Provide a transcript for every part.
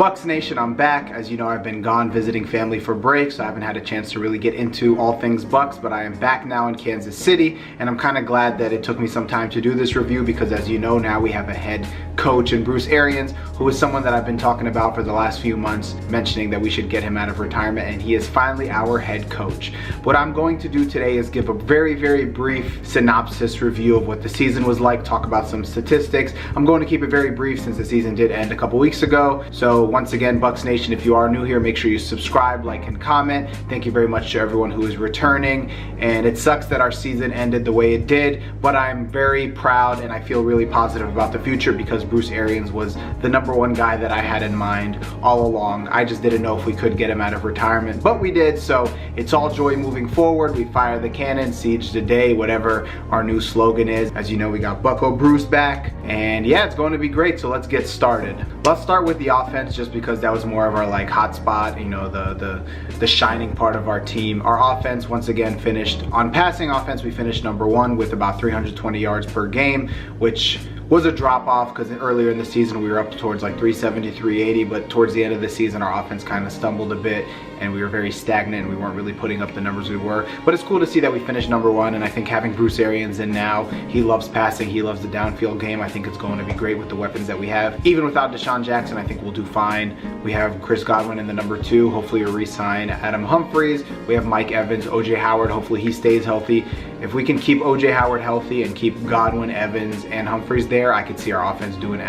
Bucs Nation, I'm back. As you know, I've been gone visiting family for breaks, so I haven't had a chance to really get into all things Bucs, but I am back now in Kansas City, and I'm kind of glad that it took me some time to do this review because, as you know, now we have a head coach in Bruce Arians, who is someone that I've been talking about for the last few months, mentioning that we should get him out of retirement, and he is finally our head coach. What I'm going to do today is give a very, very brief synopsis review of what the season was like, talk about some statistics. I'm going to keep it very brief since the season did end a couple weeks ago. So once again, Bucs Nation, if you are new here, make sure you subscribe, like, and comment. Thank you very much to everyone who is returning. And it sucks that our season ended the way it did, but I'm very proud and I feel really positive about the future because Bruce Arians was the #1 guy that I had in mind all along. I just didn't know if we could get him out of retirement, but we did, so it's all joy moving forward. We fire the cannon, siege the day, whatever our new slogan is. As you know, we got Bucko Bruce back, and yeah, it's going to be great, so let's get started. Let's start with the offense just because that was more of our like hot spot, you know, the shining part of our team. Our offense once again finished, on passing offense, we finished #1 with about 320 yards per game, which was a drop off because earlier in the season we were up towards like 370, 380, but towards the end of the season our offense kind of stumbled a bit and we were very stagnant and we weren't really putting up the numbers we were. But it's cool to see that we finished #1, and I think having Bruce Arians in now, he loves passing, he loves the downfield game. I think it's going to be great with the weapons that we have. Even without Deshaun Jackson, I think we'll do fine. We have Chris Godwin in the #2. Hopefully we'll re-sign Adam Humphries. We have Mike Evans, OJ Howard. Hopefully he stays healthy. If we can keep OJ Howard healthy and keep Godwin, Evans, and Humphries there, I could see our offense doing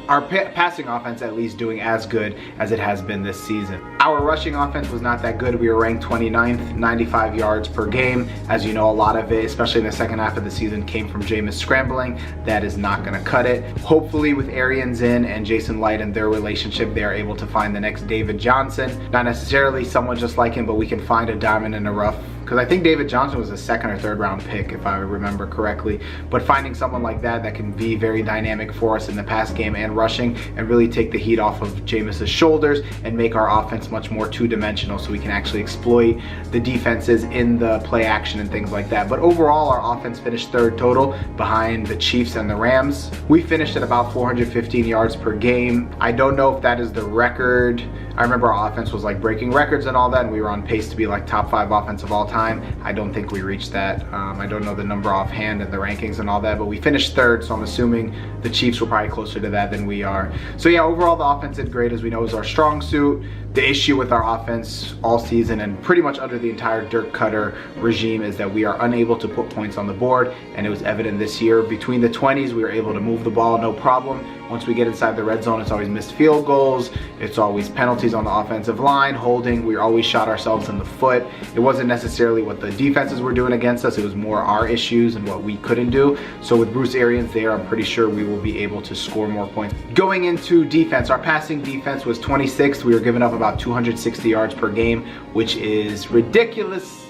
our passing offense at least doing as good as it has been this season. Our rushing offense was not that good. We were ranked 29th, 95 yards per game. As you know, a lot of it, especially in the second half of the season, came from Jameis scrambling. That is not gonna cut it. Hopefully with Arians in and Jason Light and their relationship, they are able to find the next David Johnson. Not necessarily someone just like him, but we can find a diamond in the rough. Because I think David Johnson was a 2nd or 3rd round pick, if I remember correctly. But finding someone like that that can be very dynamic for us in the pass game and rushing and really take the heat off of Jameis's shoulders and make our offense much more two-dimensional so we can actually exploit the defenses in the play action and things like that. But overall, our offense finished 3rd total behind the Chiefs and the Rams. We finished at about 415 yards per game. I don't know if that is the record. I remember our offense was like breaking records and all that, and we were on pace to be like top 5 offense of all time. I don't think we reached that. I don't know the number offhand and the rankings and all that, but we finished 3rd, so I'm assuming the Chiefs were probably closer to that than we are. So yeah, overall the offense did great, as we know is our strong suit. The issue with our offense all season and pretty much under the entire Dirk Cutter regime is that we are unable to put points on the board, and it was evident this year. Between the 20s, we were able to move the ball no problem. Once we get inside the red zone, it's always missed field goals, it's always penalties on the offensive line, holding, we always shot ourselves in the foot. It wasn't necessarily what the defenses were doing against us, it was more our issues and what we couldn't do. So with Bruce Arians there, I'm pretty sure we will be able to score more points. Going into defense, our passing defense was 26th. We were giving up about 260 yards per game, which is ridiculous.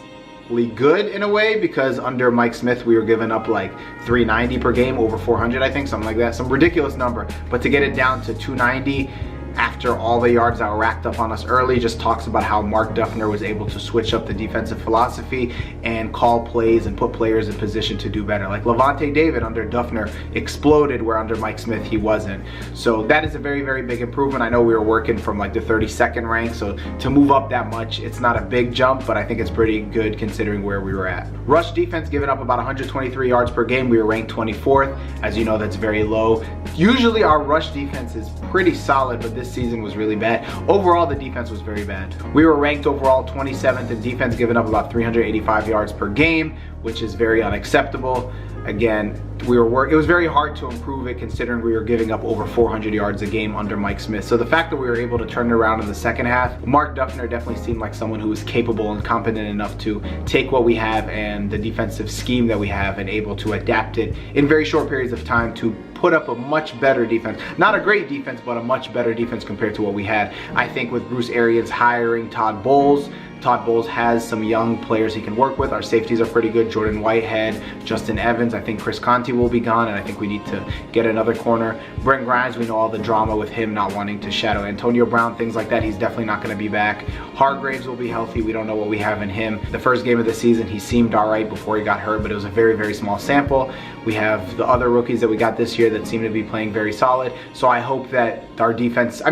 Good in a way, because under Mike Smith we were giving up like 390 per game, over 400 I think, something like that, some ridiculous number. But to get it down to 290 after all the yards that were racked up on us early just talks about how Mark Duffner was able to switch up the defensive philosophy and call plays and put players in position to do better. Like Levante David under Duffner exploded, where under Mike Smith he wasn't. So that is a very, very big improvement. I know we were working from like the 32nd rank, so to move up that much, it's not a big jump, but I think it's pretty good considering where we were at. Rush defense giving up about 123 yards per game. We were ranked 24th. As you know, that's very low. Usually our rush defense is pretty solid, but this season was really bad. Overall, the defense was very bad. We were ranked overall 27th in defense, giving up about 385 yards per game, which is very unacceptable. Again, it was very hard to improve it considering we were giving up over 400 yards a game under Mike Smith. So the fact that we were able to turn it around in the second half, Mark Duffner definitely seemed like someone who was capable and competent enough to take what we have and the defensive scheme that we have and able to adapt it in very short periods of time to put up a much better defense. Not a great defense, but a much better defense compared to what we had. I think with Bruce Arians hiring Todd Bowles has some young players he can work with. Our safeties are pretty good. Jordan Whitehead, Justin Evans. I think Chris Conti will be gone, and I think we need to get another corner. Brent Grimes, we know all the drama with him not wanting to shadow Antonio Brown, things like that. He's definitely not going to be back. Hargraves will be healthy. We don't know what we have in him. The first game of the season, he seemed all right before he got hurt, but it was a very, very small sample. We have the other rookies that we got this year that seem to be playing very solid. So I hope that our defense,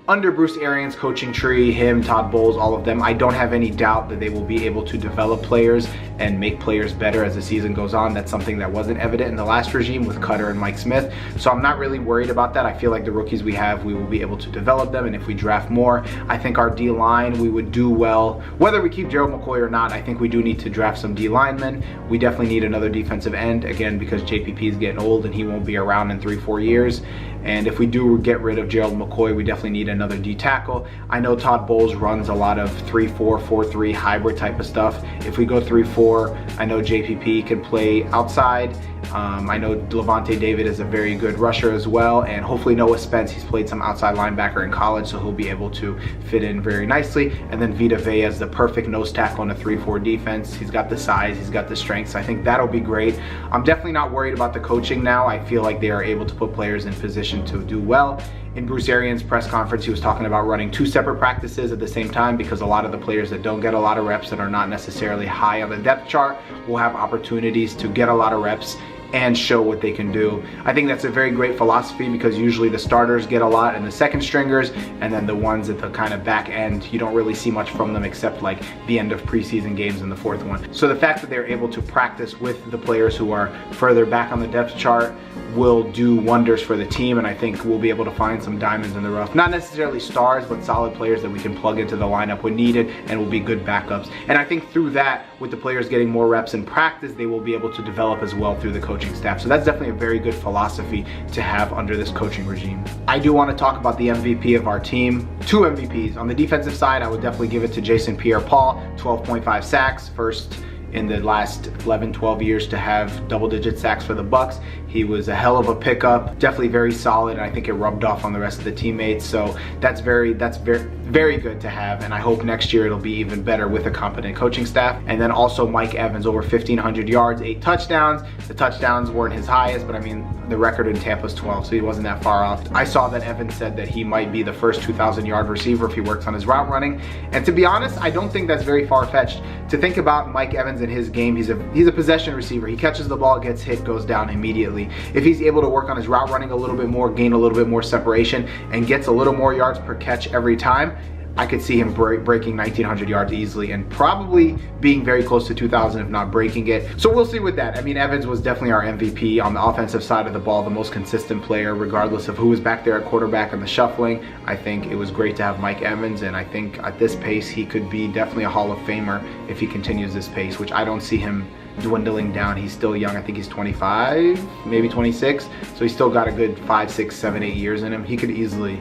under Bruce Arians' coaching tree, him, Todd Bowles, all of them, I don't have any doubt that they will be able to develop players and make players better as the season goes on. That's something that wasn't evident in the last regime with Cutter and Mike Smith. So I'm not really worried about that. I feel like the rookies we have, we will be able to develop them, and if we draft more, I think our D-line, we would do well. Whether we keep Gerald McCoy or not, I think we do need to draft some D-linemen. We definitely need another defensive end, again, because JPP is getting old and he won't be around in 3-4 years. And if we do get rid of Gerald McCoy, we definitely need another D-tackle. I know Todd Bowles runs a lot of 3-4, 4-3 hybrid type of stuff. If we go 3-4, I know JPP can play outside. I know Levante David is a very good rusher as well, and hopefully Noah Spence, he's played some outside linebacker in college, so he'll be able to fit in very nicely. And then Vita Vea is the perfect nose tackle on a 3-4 defense. He's got the size, he's got the strength, so I think that'll be great. I'm definitely not worried about the coaching now. I feel like they are able to put players in position to do well. In Bruce Arians' press conference, he was talking about running 2 separate practices at the same time, because a lot of the players that don't get a lot of reps, that are not necessarily high on the depth chart, will have opportunities to get a lot of reps and show what they can do. I think that's a very great philosophy, because usually the starters get a lot and the second stringers, and then the ones at the kind of back end, you don't really see much from them except like the end of preseason games in the 4th one. So the fact that they're able to practice with the players who are further back on the depth chart will do wonders for the team, and I think we'll be able to find some diamonds in the rough. Not necessarily stars, but solid players that we can plug into the lineup when needed and will be good backups. And I think through that, with the players getting more reps in practice, they will be able to develop as well through the coaching staff. So that's definitely a very good philosophy to have under this coaching regime. I do want to talk about the MVP of our team. 2 MVPs. On the defensive side, I would definitely give it to Jason Pierre-Paul, 12.5 sacks, first in the last 11-12 years to have double-digit sacks for the Bucs. He was a hell of a pickup, definitely very solid, and I think it rubbed off on the rest of the teammates. So that's very good to have, and I hope next year it'll be even better with a competent coaching staff. And then also Mike Evans, over 1,500 yards, 8 touchdowns. The touchdowns weren't his highest, but I mean, the record in Tampa is 12, so he wasn't that far off. I saw that Evans said that he might be the first 2,000-yard receiver if he works on his route running. And to be honest, I don't think that's very far-fetched. To think about Mike Evans in his game, he's a possession receiver. He catches the ball, gets hit, goes down immediately. If he's able to work on his route running a little bit more, gain a little bit more separation, and gets a little more yards per catch every time, I could see him breaking 1,900 yards easily and probably being very close to 2,000 if not breaking it. So we'll see with that. I mean, Evans was definitely our MVP on the offensive side of the ball, the most consistent player regardless of who was back there at quarterback and the shuffling. I think it was great to have Mike Evans, and I think at this pace he could be definitely a Hall of Famer if he continues this pace, which I don't see him dwindling down. He's still young. I think he's 25, maybe 26. So he's still got a good 5, 6, 7, 8 years in him. He could easily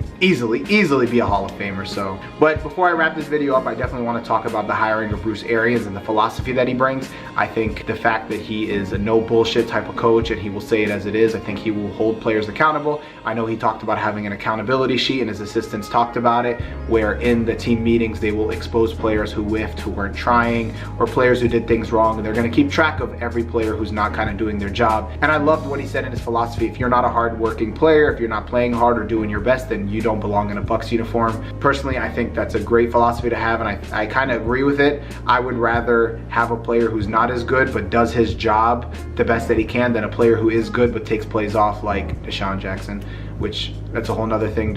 be a Hall of Famer. So, but before I wrap this video up, I definitely want to talk about the hiring of Bruce Arians and the philosophy that he brings. I think the fact that he is a no bullshit type of coach and he will say it as it is, I think he will hold players accountable. I know he talked about having an accountability sheet, and his assistants talked about it, where in the team meetings they will expose players who whiffed, who weren't trying, or players who did things wrong, and they're going to keep track of every player who's not kind of doing their job. And I loved what he said in his philosophy. If you're not a hard-working player, if you're not playing hard or doing your best, then you don't belong in a Bucs uniform. Personally, I think that's a great philosophy to have, and I kind of agree with it. I would rather have a player who's not as good but does his job the best that he can than a player who is good but takes plays off like Deshaun Jackson, which that's a whole nother thing.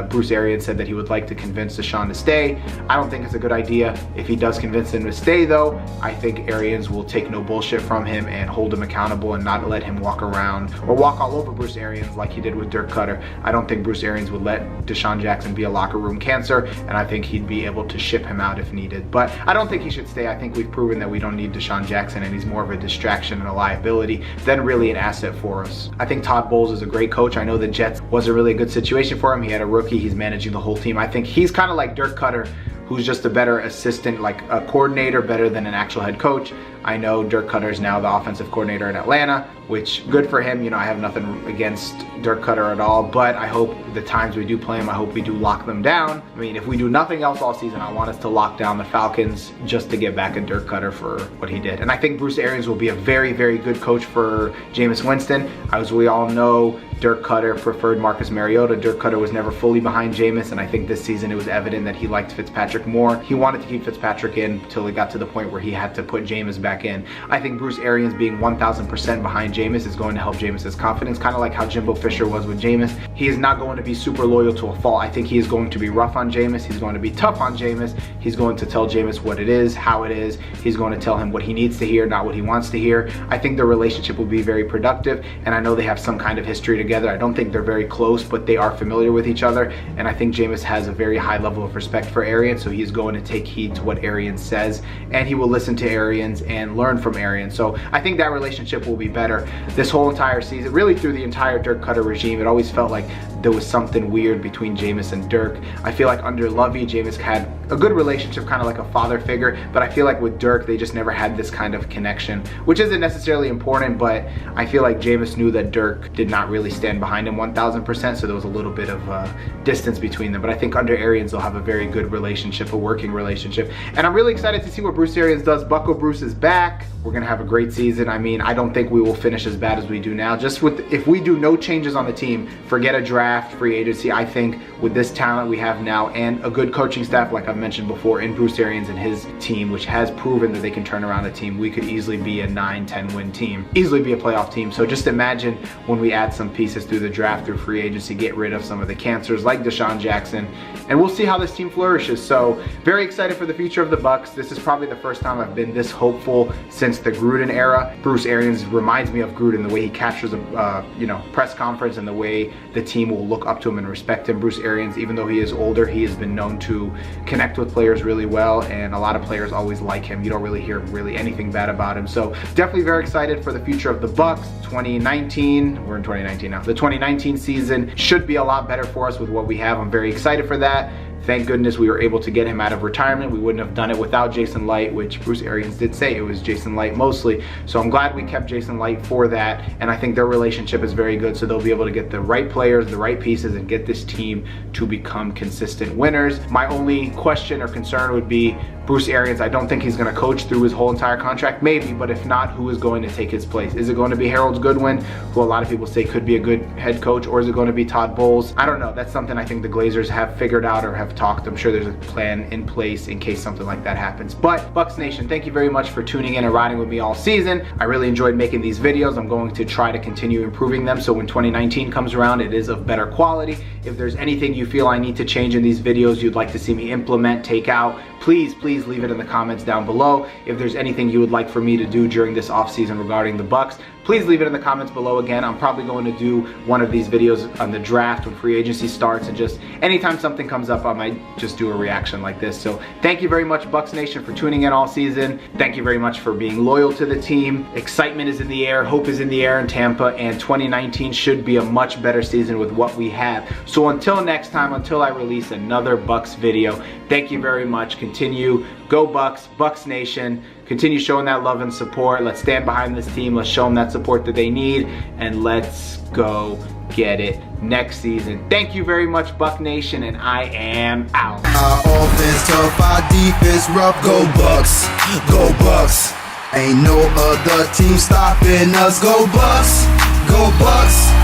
Bruce Arians said that he would like to convince Deshaun to stay. I don't think it's a good idea. If he does convince him to stay though, I think Arians will take no bullshit from him and hold him accountable and not let him walk around or walk all over Bruce Arians like he did with Dirk Cutter. I don't think Bruce Arians would let Deshaun Jackson be a locker room cancer, and I think he'd be able to ship him out if needed. But I don't think he should stay. I think we've proven that we don't need Deshaun Jackson, and he's more of a distraction and a liability than really an asset for us. I think Todd Bowles is a great coach. I know the Jets wasn't really a good situation for him. He had a rookie. He's managing the whole team. I think he's kind of like Dirk Cutter, who's just a better assistant, like a coordinator, better than an actual head coach. I know Dirk Cutter is now the offensive coordinator in Atlanta, which good for him. You know, I have nothing against Dirk Cutter at all, but I hope the times we do play him, I hope we do lock them down. I mean, if we do nothing else all season, I want us to lock down the Falcons just to get back at Dirk Cutter for what he did. And I think Bruce Arians will be a very, very good coach for Jameis Winston. As we all know, Dirk Cutter preferred Marcus Mariota. Dirk Cutter was never fully behind Jameis, and I think this season it was evident that he liked Fitzpatrick more. He wanted to keep Fitzpatrick in until it got to the point where he had to put Jameis back back in. I think Bruce Arians being 1000% behind Jameis is going to help Jameis's confidence, kind of like how Jimbo Fisher was with Jameis. He is not going to be super loyal to a fault. I think he is going to be rough on Jameis. He's going to be tough on Jameis. He's going to tell Jameis what it is, how it is. He's going to tell him what he needs to hear, not what he wants to hear. I think their relationship will be very productive, and I know they have some kind of history together. I don't think they're very close, but they are familiar with each other, and I think Jameis has a very high level of respect for Arians, so he's going to take heed to what Arians says, and he will listen to Arians and learn from Arians. So I think that relationship will be better this whole entire season, really through the entire Dirk Cutter regime. It always felt like there was something weird between Jameis and Dirk. I feel like under Lovey, Jameis had a good relationship, kind of like a father figure, but I feel like with Dirk, they just never had this kind of connection, which isn't necessarily important, but I feel like Jameis knew that Dirk did not really stand behind him 1000%, so there was a little bit of distance between them. But I think under Arians, they'll have a very good relationship, a working relationship, and I'm really excited to see what Bruce Arians does. Bucko Bruce is back. We're gonna have a great season. I mean, I don't think we will finish as bad as we do now. Just with, if we do no changes on the team, forget a draft, free agency, I think with this talent we have now and a good coaching staff, like I've mentioned before, in Bruce Arians and his team, which has proven that they can turn around a team, we could easily be a 9-10 win team, easily be a playoff team. So just imagine when we add some pieces through the draft, through free agency, get rid of some of the cancers like Deshaun Jackson, and we'll see how this team flourishes. So very excited for the future of the Bucs. This is probably the first time I've been this hopeful since the Gruden era. Bruce Arians reminds me of Gruden, the way he captures a press conference and the way the team will look up to him and respect him. Bruce Arians, even though he is older, he has been known to connect with players really well, and a lot of players always like him. You don't really hear anything bad about him. So definitely very excited for the future of the Bucs. 2019, we're in 2019 now. The 2019 season should be a lot better for us with what we have. I'm very excited for that. Thank goodness we were able to get him out of retirement. We wouldn't have done it without Jason Light, which Bruce Arians did say it was Jason Light mostly. So I'm glad we kept Jason Light for that, and I think their relationship is very good, so they'll be able to get the right players, the right pieces, and get this team to become consistent winners. My only question or concern would be Bruce Arians. I don't think he's going to coach through his whole entire contract, maybe, but if not, who is going to take his place? Is it going to be Harold Goodwin, who a lot of people say could be a good head coach, or is it going to be Todd Bowles? I don't know. That's something I think the Glazers have figured out or have talked. I'm sure there's a plan in place in case something like that happens. But Bucs Nation, thank you very much for tuning in and riding with me all season. I really enjoyed making these videos. I'm going to try to continue improving them, so when 2019 comes around, it is of better quality. If there's anything you feel I need to change in these videos, you'd like to see me implement, take out, please leave it in the comments down below. If there's anything you would like for me to do during this off season regarding the Bucs, please leave it in the comments below. Again, I'm probably going to do one of these videos on the draft when free agency starts, and just anytime something comes up, I might just do a reaction like this. So thank you very much, Bucs Nation, for tuning in all season. Thank you very much for being loyal to the team. Excitement is in the air, hope is in the air in Tampa, and 2019 should be a much better season with what we have. So until next time, until I release another Bucs video, thank you very much. Continue, go Bucs, Bucs Nation. Continue showing that love and support. Let's stand behind this team. Let's show them that support that they need, and let's go get it next season. Thank you very much, Buc Nation, and I am out. Our offense tough, our defense rough. Go Bucs, go Bucs. Ain't no other team stopping us. Go Bucs, go Bucs.